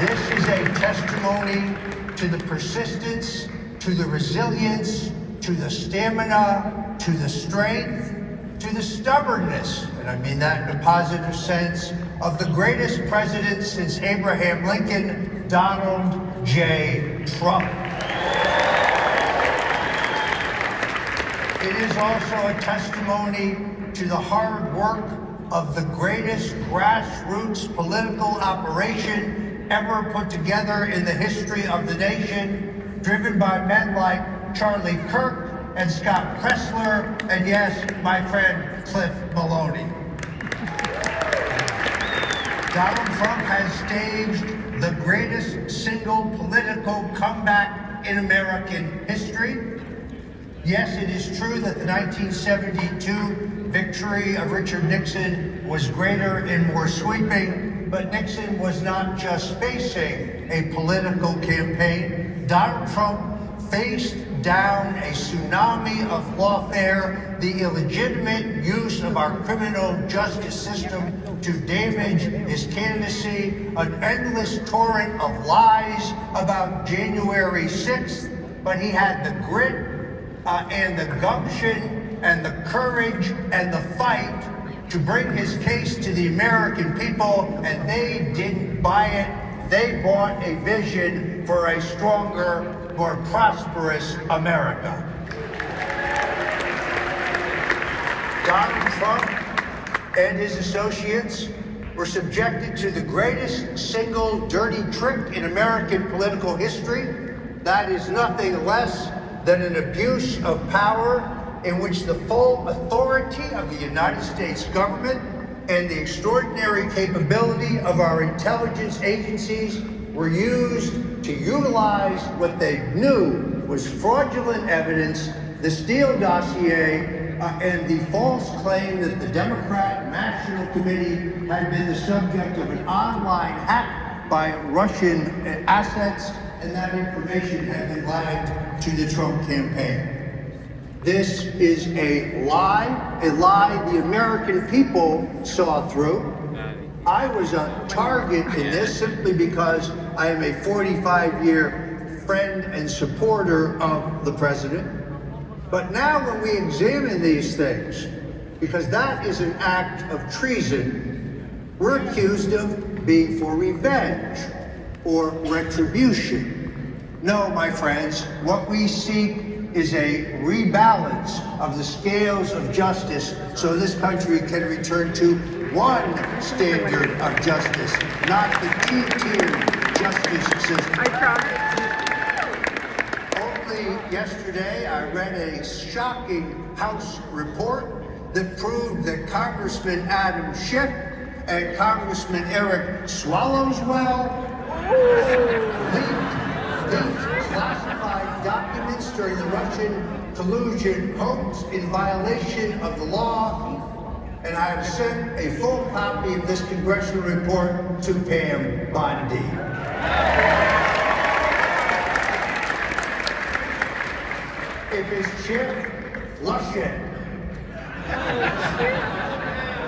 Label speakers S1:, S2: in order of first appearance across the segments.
S1: This is a testimony to the persistence, to the resilience, to the stamina, to the strength, to the stubbornness, and I mean that in a positive sense, of the greatest president since Abraham Lincoln, Donald J. Trump. It is also a testimony to the hard work of the greatest grassroots political operation ever put together in the history of the nation, driven by men like Charlie Kirk and Scott Pressler, and yes, my friend Cliff Maloney. Donald Trump has staged the greatest single political comeback in American history. Yes, it is true that the 1972 victory of Richard Nixon was greater and more sweeping, but Nixon was not just facing a political campaign. Donald Trump faced down a tsunami of lawfare, the illegitimate use of our criminal justice system to damage his candidacy, an endless torrent of lies about January 6th, but he had the grit and the gumption and the courage and the fight to bring his case to the American people, and they didn't buy it. They bought a vision for a stronger, more prosperous America. Donald Trump and his associates were subjected to the greatest single dirty trick in American political history. That is nothing less than an abuse of power in which the full authority of the United States government and the extraordinary capability of our intelligence agencies were used to utilize what they knew was fraudulent evidence, the Steele dossier, and the false claim that the Democrat National Committee had been the subject of an online hack by Russian assets, and that information had been lied to the Trump campaign. This is a lie the American people saw through. I was a target in this simply because I am a 45-year friend and supporter of the president. But now when we examine these things, because that is an act of treason, we're accused of being for revenge or retribution. No, my friends, what we seek is a rebalance of the scales of justice so this country can return to one standard of justice, not the two-tiered justice system. Only yesterday I read a shocking House report that proved that Congressman Adam Schiff and Congressman Eric Swallowswell leaked classified documents during the Russian collusion hoax in violation of the law, and I have sent a full copy of this congressional report to Pam Bondi. If it's Schiff, Lushin.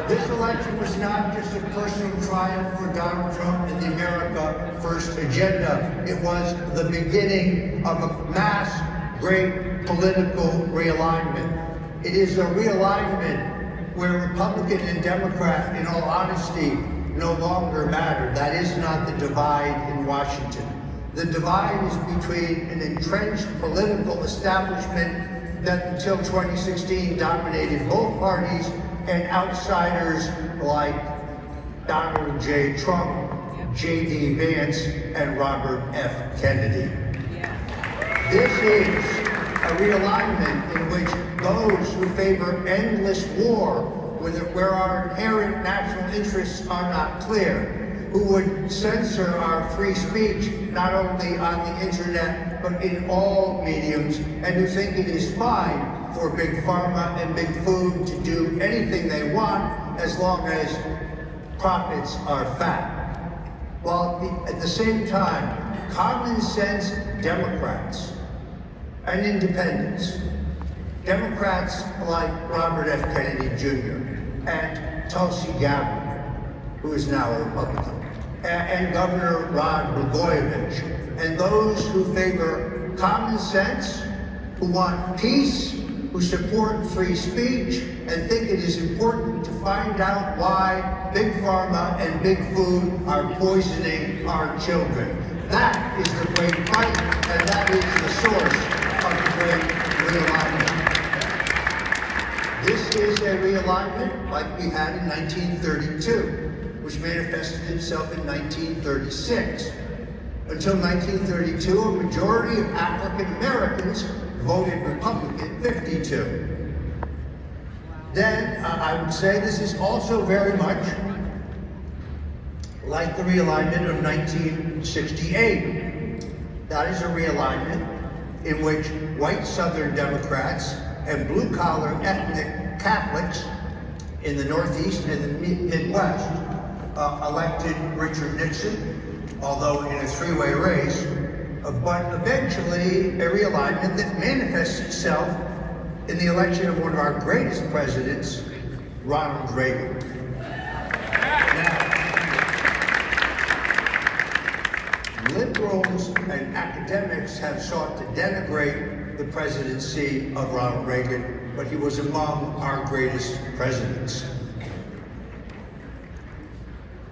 S1: This election was not just a personal triumph for Donald Trump and the America First agenda. It was the beginning of a mass, great political realignment. It is a realignment where Republican and Democrat, in all honesty, no longer matter. That is not the divide in Washington. The divide is between an entrenched political establishment that until 2016 dominated both parties and outsiders like Donald J. Trump, J.D. Vance, and Robert F. Kennedy. This is a realignment in which those who favor endless war, where our inherent national interests are not clear, who would censor our free speech, not only on the internet, but in all mediums, and who think it is fine for Big Pharma and Big Food to do anything they want as long as profits are fat. While at the same time, common sense Democrats and independents, Democrats like Robert F. Kennedy Jr. and Tulsi Gabbard, who is now a Republican, and Governor Rod Blagojevich, and those who favor common sense, who want peace, who support free speech, and think it is important to find out why Big Pharma and Big Food are poisoning our children. That is the great fight, and that is the source of the great realignment. This is a realignment like we had in 1932, which manifested itself in 1936. Until 1932, a majority of African Americans voted Republican, 52. Then I would say this is also very much like the realignment of 1968. That is a realignment in which white Southern Democrats and blue-collar ethnic Catholics in the Northeast and the Midwest elected Richard Nixon, although in a three-way race, but eventually a realignment that manifests itself in the election of one of our greatest presidents, Ronald Reagan. Now, liberals and academics have sought to denigrate the presidency of Ronald Reagan, but he was among our greatest presidents.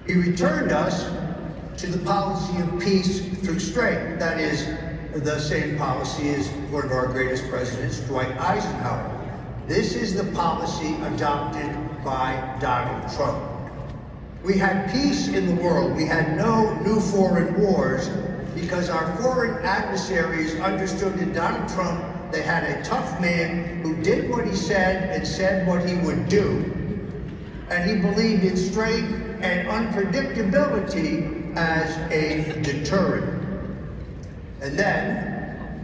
S1: He returned us to the policy of peace through strength. That is the same policy as one of our greatest presidents, Dwight Eisenhower. This is the policy adopted by Donald Trump. We had peace in the world. We had no new foreign wars because our foreign adversaries understood in Donald Trump they had a tough man who did what he said and said what he would do. And he believed in strength and unpredictability as a deterrent. And then,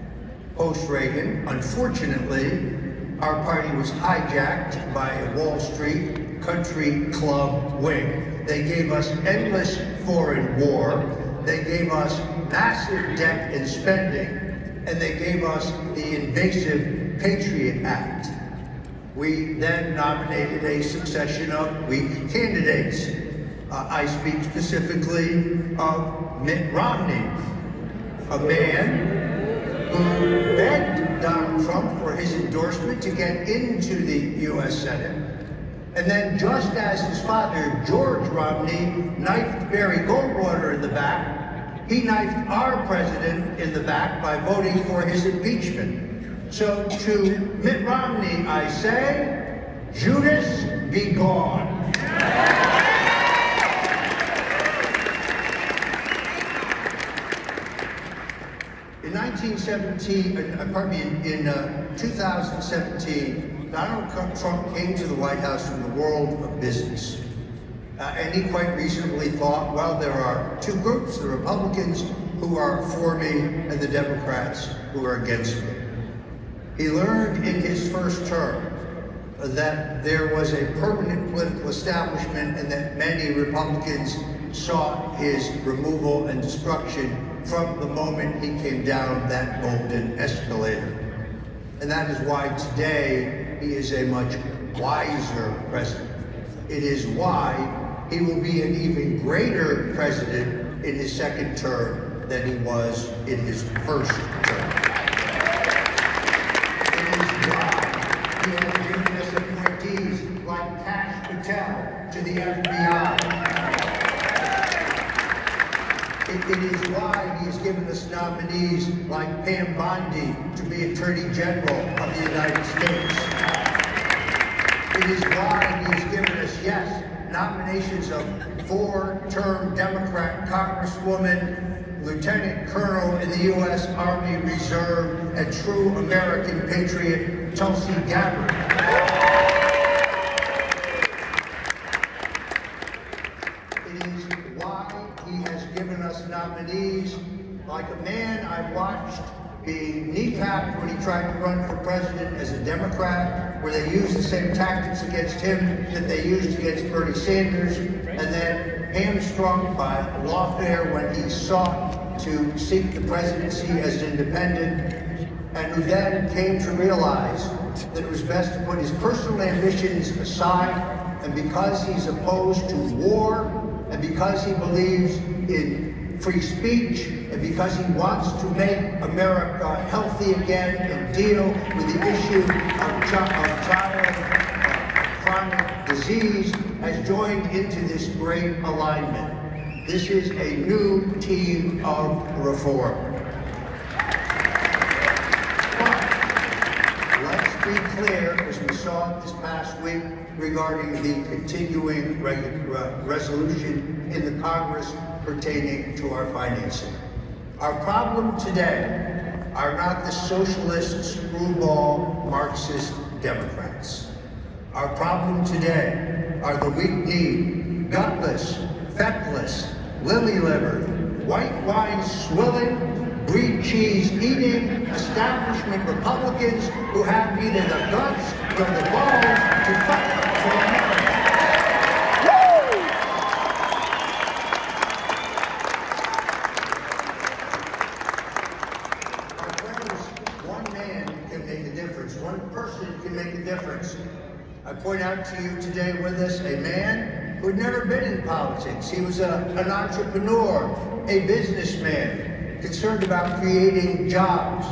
S1: post-Reagan, unfortunately, our party was hijacked by a Wall Street country club wing. They gave us endless foreign war, they gave us massive debt and spending, and they gave us the invasive Patriot Act. We then nominated a succession of weak candidates. I speak specifically of Mitt Romney, a man who begged Donald Trump for his endorsement to get into the U.S. Senate. And then, just as his father, George Romney, knifed Barry Goldwater in the back, he knifed our president in the back by voting for his impeachment. So to Mitt Romney, I say, Judas, be gone. In 2017, Donald Trump came to the White House from the world of business. And he quite reasonably thought, well, there are two groups, the Republicans who are for me and the Democrats who are against me. He learned in his first term that there was a permanent political establishment and that many Republicans sought his removal and destruction from the moment he came down that golden escalator. And that is why today he is a much wiser president. It is why he will be an even greater president in his second term than he was in his first term. It is why he has given us appointees like Kash Patel to the FBI. It is why he has given us nominees like Pam Bondi to be Attorney General of the United States. It is why he has given us, yes, nominations of four-term Democrat Congresswoman, Lieutenant Colonel in the U.S. Army Reserve, and true American patriot, Tulsi Gabbard. It is why he has given us nominees like a man I watched being kneecapped when he tried to run for president as a Democrat, where they used the same tactics against him that they used against Bernie Sanders, and then hamstrung by lawfare when he sought to seek the presidency as an independent, and who then came to realize that it was best to put his personal ambitions aside, and because he's opposed to war, and because he believes in free speech, and because he wants to make America healthy again and deal with the issue of child chronic disease, has joined into this great alignment. This is a new team of reform. Let's be clear, as we saw this past week regarding the continuing resolution in the Congress pertaining to our financing. Our problem today are not the socialist, screwball, Marxist Democrats. Our problem today are the weak-kneed, gutless, feckless, lily-livered, white wine swilling, breed cheese eating establishment Republicans who have neither the guts nor the balls to fight for America. My friends, one man can make a difference. One person can make a difference. I point out to you today with us a man who had never been in politics. He was an entrepreneur, a businessman, concerned about creating jobs.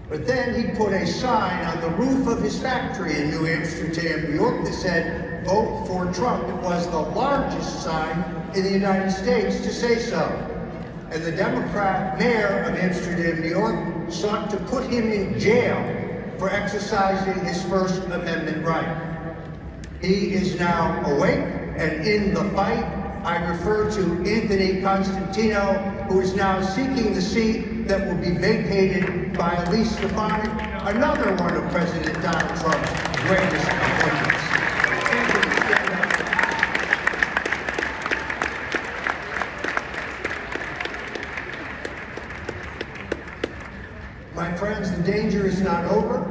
S1: But then he put a sign on the roof of his factory in New Amsterdam, New York, that said, "Vote for Trump." It was the largest sign in the United States to say so. And the Democrat mayor of Amsterdam, New York, sought to put him in jail for exercising his First Amendment right. He is now awake and in the fight. I refer to Anthony Constantino, who is now seeking the seat that will be vacated by Elise Stefanik, another one of President Donald Trump's greatest appointments. My friends, the danger is not over.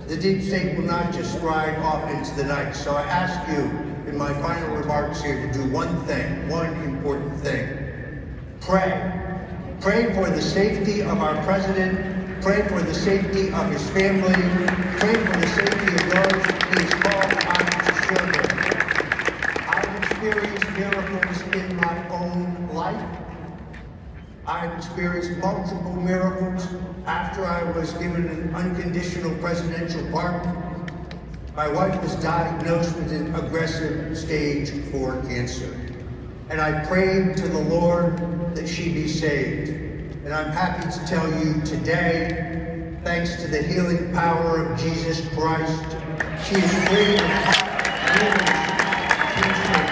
S1: The deep state will not just ride off into the night. So I ask you, in my final remarks here, to do one thing, one important thing. Pray. Pray for the safety of our president. Pray for the safety of his family. Pray for the safety of those he is called on to serve. I've experienced miracles in my own life. I've experienced multiple miracles after I was given an unconditional presidential pardon. My wife was diagnosed with an aggressive stage 4 cancer. And I prayed to the Lord that she be saved. And I'm happy to tell you today, thanks to the healing power of Jesus Christ, she is free of heart, cancer.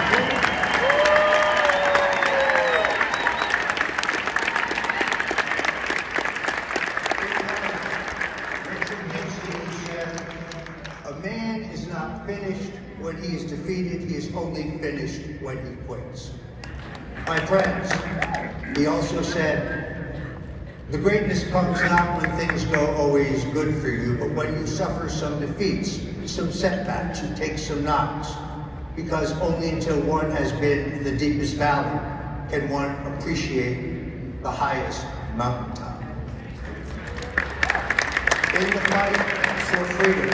S1: A man is not finished when he is defeated. He is only finished when he quits. My friends, he also said, the greatness comes not when things go always good for you, but when you suffer some defeats, some setbacks, you take some knocks. Because only until one has been in the deepest valley can one appreciate the highest mountaintop. In the fight for freedom,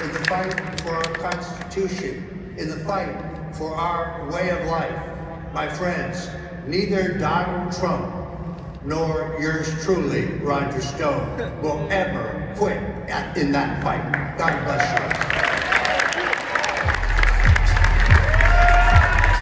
S1: in the fight for our Constitution, in the fight for our way of life, my friends, neither Donald Trump nor yours truly, Roger Stone, will ever quit in that fight. God bless you.